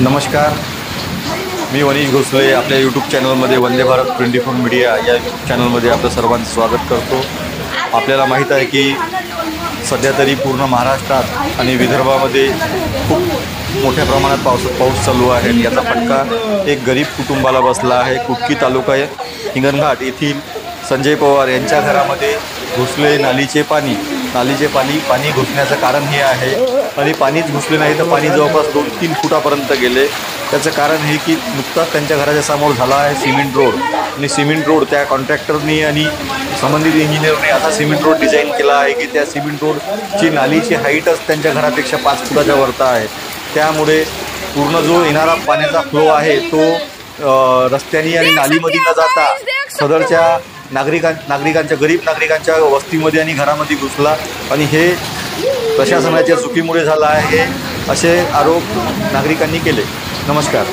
नमस्कार, मी वनीश घोसले आपल्या यूट्यूब चॅनलमध्ये वंदे भारत 24 मीडिया या यूट्यूब चॅनलमध्ये आपलं सर्वांचं स्वागत करतो। आपल्याला माहीत आहे की सध्या तरी पूर्ण महाराष्ट्रात आणि विदर्भामध्ये खूप मोठ्या प्रमाणात पाऊस चालू आहे। याचा फटका एक गरीब कुटुंबाला बसला आहे। कुटकी तालुका हिंगणघाट येथील संजय पवार यांच्या घरामध्ये घुसले नालीचे पाणी घुसण्याचं कारण हे आहे। आणि पाणीच घुसले नाही तर पाणी जवळपास 2-3 फुटापर्यंत गेले। त्याचं कारण हे की नुकताच त्यांच्या घराच्या समोर झाला आहे सिमेंट रोड, आणि सिमेंट रोड त्या कॉन्ट्रॅक्टरनी आणि संबंधित इंजिनियरने असा सिमेंट रोड डिझाईन केला आहे की त्या सिमेंट रोडची नालीची हाईटच त्यांच्या घरापेक्षा 5 फुटाच्या वरती आहे। त्यामुळे पूर्ण जो येणारा पाण्याचा फ्लो आहे तो रस्त्याने आणि नालीमध्ये न जाता सदरच्या नागरिकांच्या गरीब नागरिकांच्या वस्तीमध्ये आणि घरामध्ये घुसला, आणि हे प्रशासनाच्या चुकीमुळे झाला आहे असे आरोप नागरिकांनी केले। नमस्कार।